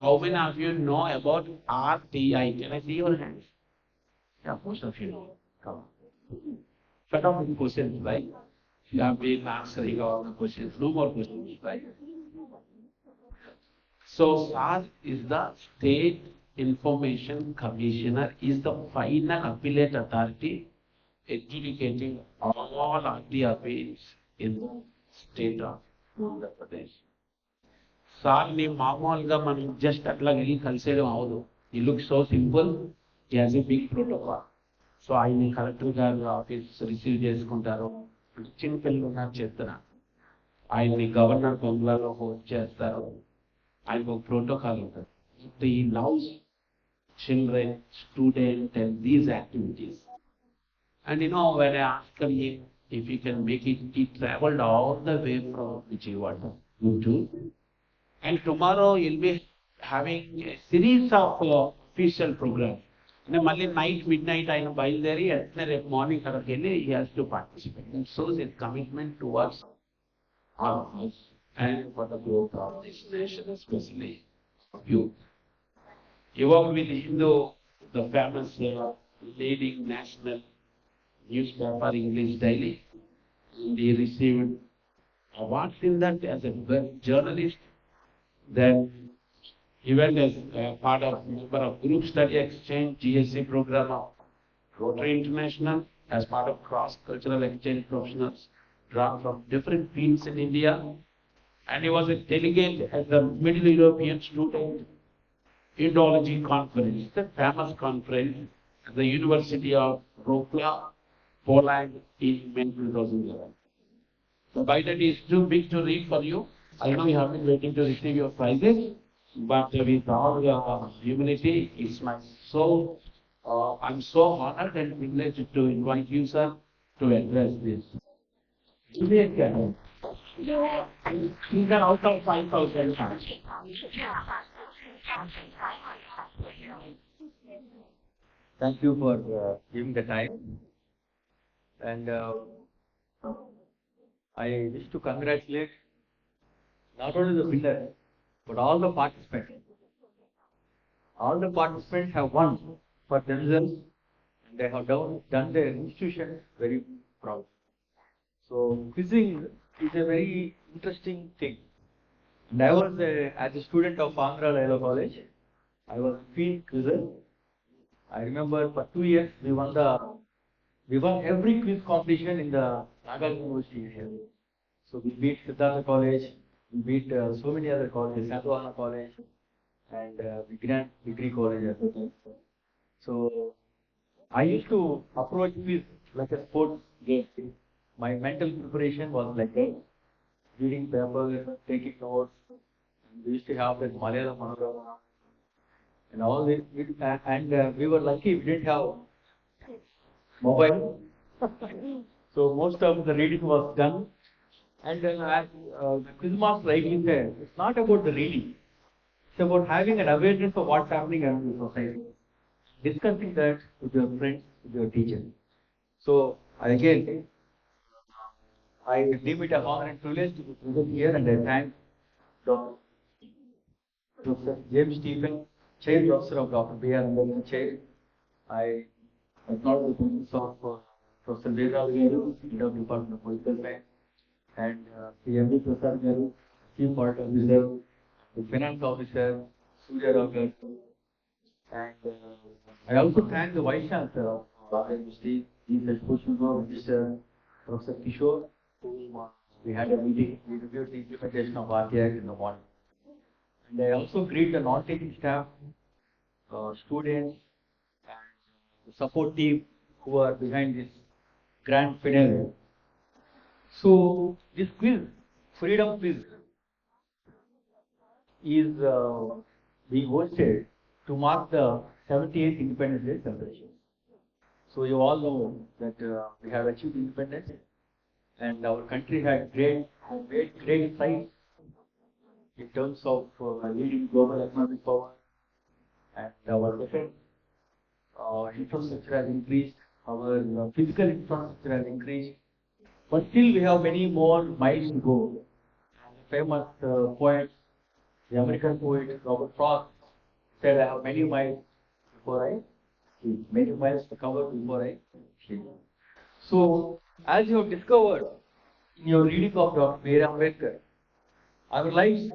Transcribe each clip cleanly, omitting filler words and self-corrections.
How many of you know about RTI? Can I see your hands? Yeah, most of you know. Come on. Shut off the questions, right? You have been answering all the questions. No more questions, right? So SAR is the State Information Commissioner, is the final appellate authority adjudicating all RT appeals in the state of Andhra Pradesh. సార్ని మామూలుగా మనం just అట్లా వెళ్ళి కలిసేయడం అవదు. ఈ look so simple, ఈ has a big protocol. So ఆయన్ని కలెక్టర్ గారు ఆఫీస్ రిసీవ్ చేసుకుంటారు. చిన్న పిల్లలు ఉన్నారు చెప్తున్నా, ఆయన్ని గవర్నర్ బంగ్లాలో హోస్ట్ చేస్తారు. ఆయనకు ఒక ప్రోటోకాల్ ఉంటుంది. ఈ loves children, student and these activities. And when I asked him if he can make it, he traveled all the way from Vijayawada to. And tomorrow he'll be having a series of official programs. Mali night, midnight, I know Bailderi, at morning, he has to participate. It shows his commitment towards all of us and for the growth of this nation, especially youth. He worked with Hindu, the famous leading national newspaper English daily. And he received awards in that as a journalist. Then he went as part of member of group study exchange GSC program of Rotary International, as part of cross-cultural exchange professionals drawn from different fields in India. And he was a delegate at the Middle European Student Indology Conference, the famous conference at the University of Wrocław, Poland in May 2011. So Biden is too big to read for you. I know you have been waiting to receive your prizes, but with all your humility, I'm so honored and privileged to invite you, sir, to address this. Give me a camera. You can out of 5,000. Thank you for giving the time. And I wish to congratulate not only the winner, but all the participants. All the participants have won for themselves, and they have done their institution very proud. So quizzing is a very interesting thing. And I was, as a student of Andhra Laila College, I was a field quizzer. I remember for 2 years we won every quiz competition in the Naga University here. So we beat Siddhartha College, we beat so many other colleges, Sandhavana College, and Vignan Degree College as well. So I used to approach quiz like a sports game. My mental preparation was like reading papers, taking notes. We used to have that Malayalam Manogama and all this. And we were lucky we didn't have mobile. So most of the reading was done. And as the quiz master rightly said, it's not about the reading. It's about having an awareness of what's happening in the society. Discussing that with your friends, with your teacher. So again, I deem it a honor and privilege to be present here, and I thank Dr. James Stephen, Chair Professor of Dr. B.R. Ambedkar Chair. I acknowledge the presence of Professor Vedal Garu, Head of Department of Political Science, and M.V. Prasad Garu, Chief Audit Officer, the Finance Officer, Surya Rao Garu. And I also thank the Vice Chancellor of Andhra University, Mr. Professor Kishore, whom we had a meeting, we reviewed the implementation of RTI in the morning. And I also greet the non-teaching staff, students, and the support team who are behind this grand finale. So this quiz, Freedom Quiz, is being hosted to mark the 78th Independence Day celebration. So you all know that we have achieved independence, and our country had made great strides in terms of leading global economic power, and our defense infrastructure has increased, our physical infrastructure has increased, but still we have many more miles to go. The famous poet, the American poet Robert Frost, said, I have many miles before I sleep, many miles to cover before I sleep. So, as you have discovered in your reading of Dr. B. R. Ambedkar, our lives,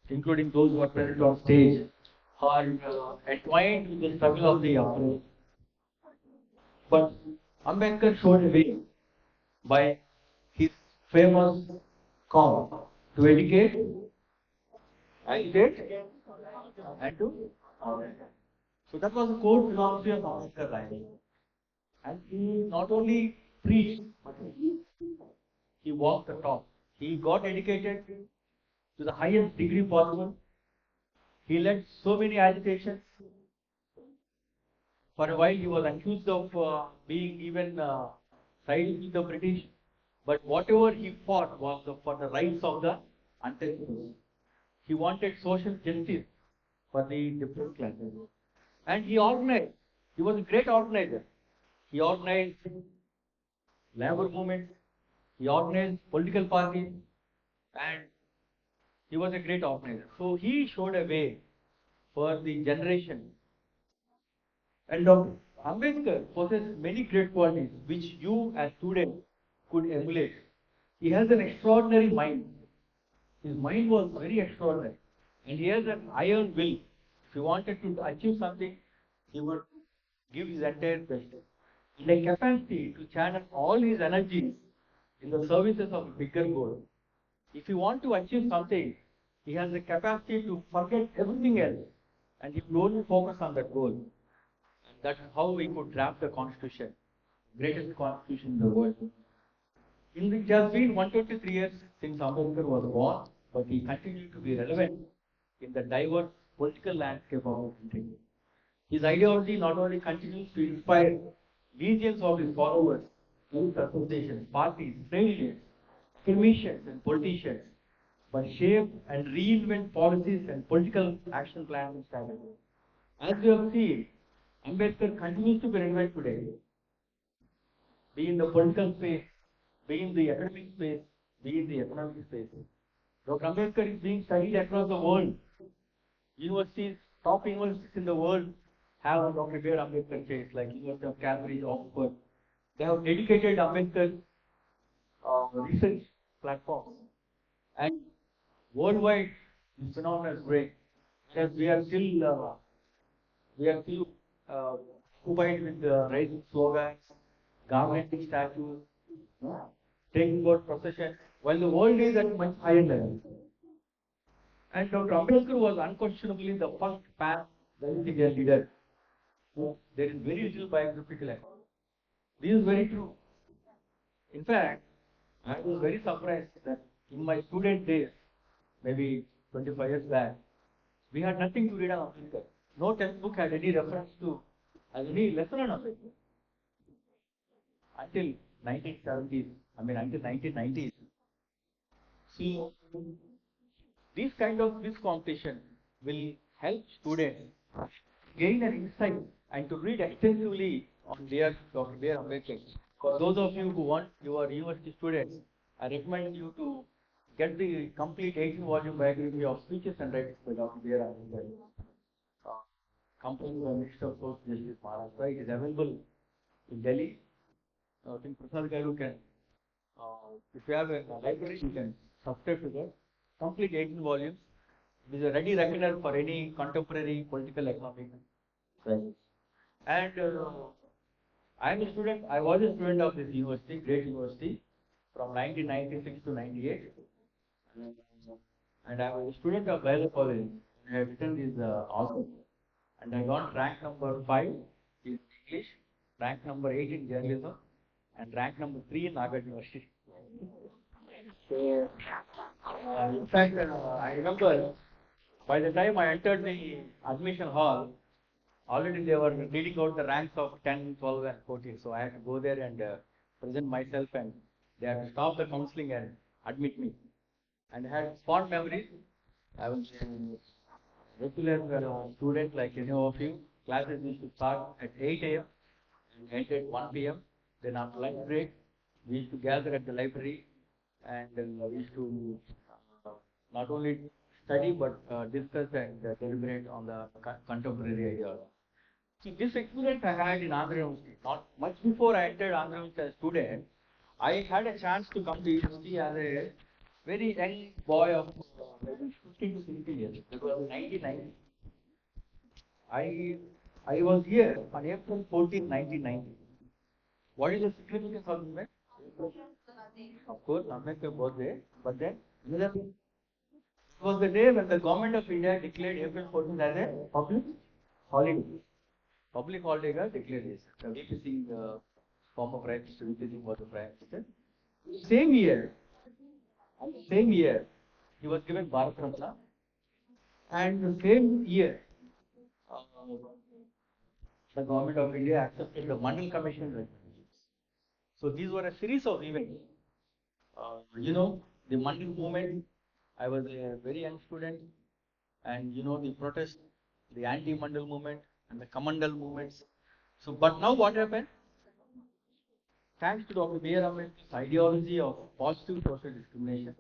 including those who are present on stage, are entwined with the struggle of the oppressed. But Ambedkar showed a way by his famous call to educate, agitate, and to organize. So that was the core philosophy of Ambedkar life. And he not only preached, but he walked the talk. He got educated to the highest degree possible. He led so many agitations. For a while, he was accused of being even siding with the British. But whatever he fought was for the rights of the untouchables. He wanted social justice for the different classes. And he organized. He was a great organizer. He organized labor movements. He organized political parties. And he was a great organizer. So he showed a way for the generation. And Dr. Ambedkar possesses many great qualities which you as students could emulate. He has an extraordinary mind. His mind was very extraordinary. And he has an iron will. If he wanted to achieve something, he would give his entire best. And a capacity to channel all his energies in the services of a bigger goal. If you want to achieve something, he has the capacity to forget everything else and he will only focus on that goal. And that's how we could draft the constitution, greatest constitution in the world. It has been 123 years since Ambedkar was born, but he continued to be relevant in the diverse political landscape of the country. His ideology not only continues to inspire legions of his followers, youth associations, parties, trade unions, commissions, and politicians, but shape and reinvent policies and political action plans and strategies. As we have seen, Ambedkar continues to be relevant today, be in the political space, be in the academic space, be in the economic space. Dr. Ambedkar is being studied across the world. Universities, top universities in the world have Dr. B. R. Ambedkar chairs, like University of Cambridge, Oxford. They have dedicated Ambedkar research platforms. And worldwide, this phenomenon is great. Because we are still occupied with raising slogans, garlanding statues, taking out processions, while the world is at much higher level. And Dr. Ambedkar was unquestionably the first pan-Dalit Indian leader who there is very little biographical account. This is very true. In fact, I was very surprised that in my student days, maybe 25 years back, we had nothing to read on Ambedkar. No textbook had any reference to any lesson on Ambedkar until 1970s. Until 1990s. So, this competition will help students gain an insight and to read extensively on Dr. B. R. Ambedkar. For those of you who want your university students, I recommend you to get the complete 18-volume biography of speeches and writings by Dr. B. R. Ambedkar, compiled by Minister of Social Justice Maharashtra. It is available in Delhi. I think Prasad Garu can, if you have a library, you can subscribe to that. Complete 18 volumes. It is a ready reckoner for any contemporary political economic crisis. And I was a student of this university, great university, from 1996 to 98. And I was a student of Baylor College. I have written this author. And I got rank number 5 in English, rank number 8 in journalism, and rank number 3 in Nagar University. So, in fact, I remember by the time I entered the admission hall, already they were reading out the ranks of 10, 12, and 14. So I had to go there and present myself, and they had to stop the counseling and admit me. And I had fond memories. I was a regular student like any of you. Classes used to start at 8 a.m. and end at 1 p.m. Then after lunch break, we used to gather at the library and we used to not only study but discuss and deliberate on the contemporary ideas. See, this experience I had in Andhra University, not much before I entered Andhra University as a student, I had a chance to come to university as a very young boy of maybe 15 to 16 years. It was in 1990. I, I was here on April 14, 1990. What is the significance of this event? Of course, Ambedkar's birthday, but then it was the day when the government of India declared April 14th as a public holiday. Public holiday got declared this. The VP Singh, former Prime Minister, VP Singh was the Prime Minister. Same year, he was given Bharat Ratna, and the same year, uh, the government of India accepted the Mandal Commission recommendations. So these were a series of events. The Mandal movement. I was a very young student, and the protest, the anti-Mandal movement, and the Kamandal movements. So, but now what happened? Thanks to Dr. B.R. Ambedkar's ideology of positive social discrimination,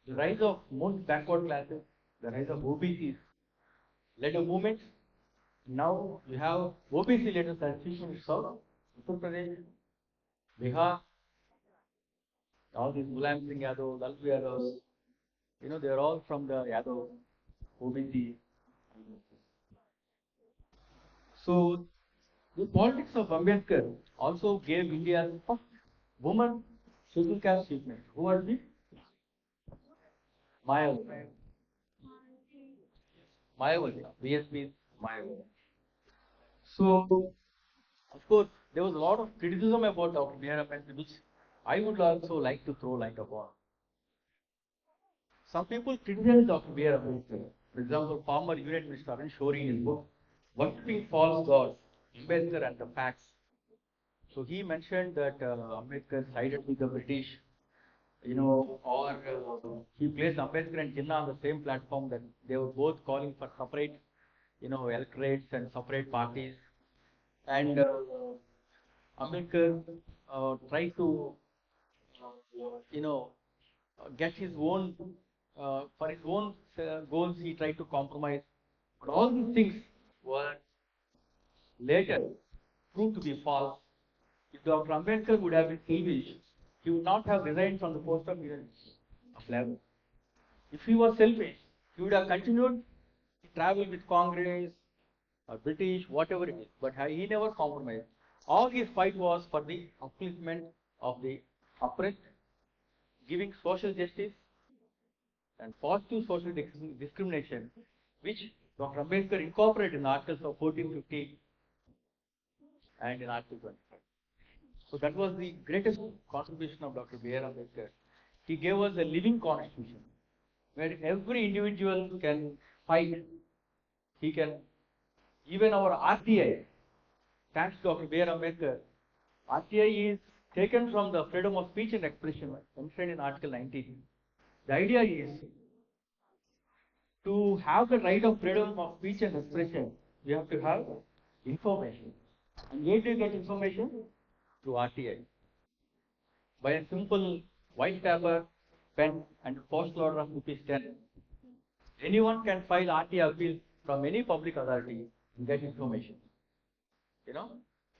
the rise of most backward classes, the rise of OBCs, led a movement. Now you have OBC leaders as chief ministers of Uttar Pradesh, Bihar, all these Mulayam Singh Yadav, Lalu Yadav, they are all from the Yadav OBC. So the politics of Ambedkar also gave India the first woman scheduled caste chief minister. Who was the Mayawati? Mayawati. BSP Mayawati. So, of course, there was a lot of criticism about Dr. B.R. Ambedkar, which I would also like to throw light upon. Some people criticize Dr. B.R. Ambedkar. For example, former Union Minister Arun Shori in his book, Worshipping False Gods, Ambedkar and the Facts. So he mentioned that Ambedkar sided with the British, or he placed Ambedkar and Jinnah on the same platform, that they were both calling for separate, electorates and separate parties. And Ambedkar tried to, get his own, for his own goals, he tried to compromise. But all these things were later proved to be false. If Dr. Ambedkar would have been selfish, he would not have resigned from the post of Union of Labor. If he was selfish, he would have continued to travel with Congress or British, whatever it is. But he never compromised. All his fight was for the upliftment of the oppressed, giving social justice and positive social discrimination, which Dr. Ambedkar incorporated in Articles of 1450 and in Article 25. So that was the greatest contribution of Dr. B.R. Ambedkar. He gave us a living constitution where every individual can fight. He can, even our RTI, thanks to Dr. B.R. Ambedkar, RTI is taken from the freedom of speech and expression mentioned in Article 19. The idea is to have the right of freedom of speech and expression, you have to have information. And where do you get information? Through RTI. By a simple white paper, pen, and postal order of ₹10. Anyone can file RTI appeal from any public authority and get information.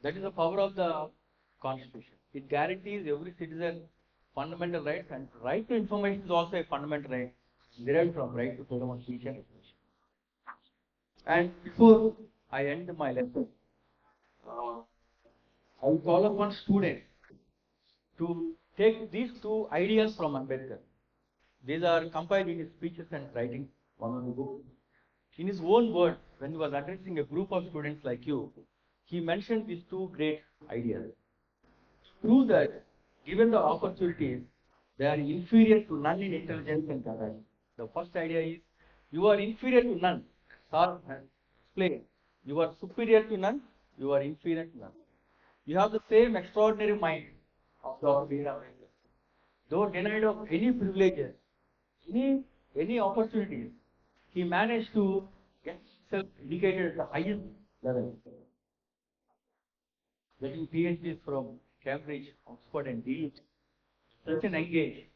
That is the power of the Constitution. It guarantees every citizen fundamental rights, and right to information is also a fundamental right derived from right to freedom of speech and expression. And before I end my lesson, I will call upon students to take these two ideas from Ambedkar. These are compiled in his speeches and writings, one of the books. In his own words, when he was addressing a group of students like you, he mentioned these two great ideas. Prove that, given the opportunities, they are inferior to none in intelligence and capacity. The first idea is, you are inferior to none. Sir has explained. You are superior to none, you are inferior to none. You have the same extraordinary mind of Dr. B.R. Ambedkar. Though denied of any privileges, any opportunities, he managed to get himself educated at the highest level. Getting PhDs from Cambridge, Oxford, and Yale, such an young age,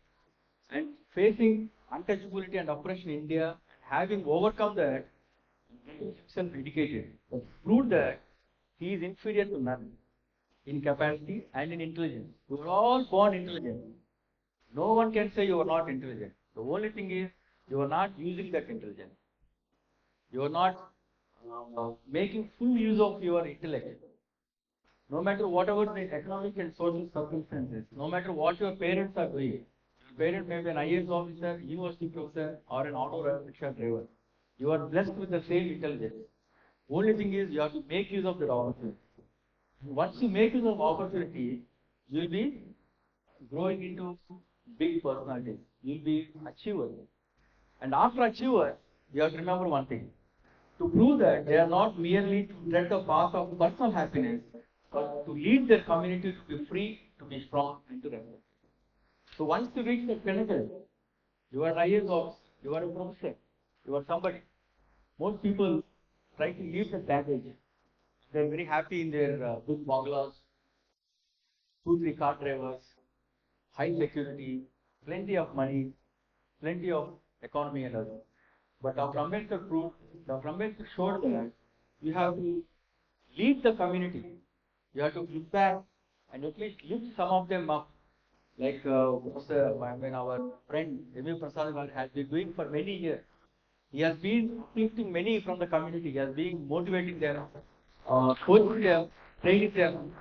and facing untouchability and oppression in India, having overcome that, himself educated, proved that he is inferior to none in capacity and in intelligence. We are all born intelligent. No one can say you are not intelligent. The only thing is you are not using that intelligence. You are not making full use of your intellect. No matter whatever the economic and social circumstances, no matter what your parents are doing, your parent may be an IAS officer, university professor, or an auto rickshaw driver. You are blessed with the same intelligence. Only thing is you have to make use of that opportunity. Once you make use of opportunity, you will be growing into big personalities. You will be achiever. And after achiever, you have to remember one thing. To prove that they are not merely to tread the path of personal happiness, but to lead their community to be free, to be strong, and to respect. So once you reach that pinnacle, you are an IAS officer, you are a professor, you are somebody. Most people try to leave that baggage. They are very happy in their big bungalows, 2, 3 car drivers, high security, plenty of money, plenty of economy and others. But Dr. Ambedkar proved, Dr. Ambedkar showed that you have to lead the community. You have to give back and at least lift some of them up. Like when our friend M.U. Prasad has been doing for many years. He has been uplifting many from the community. He has been motivating them, coaching them, training them.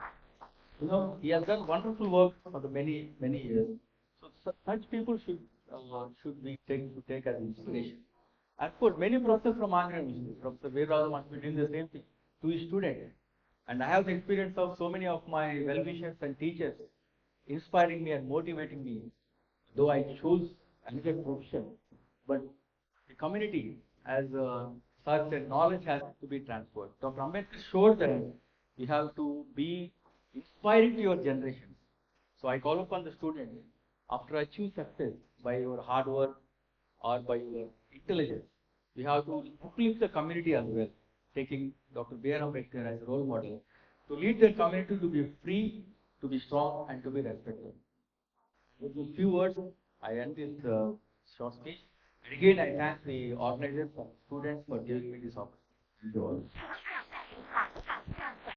He has done wonderful work for the many years. So such people should be taken to take as inspiration. And of course, many professors from Andhra University, Professor Veerada must be doing the same thing to his students. And I have the experience of so many of my well-wishers and teachers inspiring me and motivating me, though I chose another profession. But the community, as such, and knowledge has to be transferred. Dr. Ambedkar showed that you have to be inspiring to your generation. So I call upon the students, after achieve success by your hard work or by your intelligence, we have to uplift the community as well, taking Dr. B.R. Ambedkar as a role model, to lead the community to be free, to be strong, and to be respected. With these few words, I end this short speech. And again, I thank the organizers and students for giving me this opportunity. Thank you all.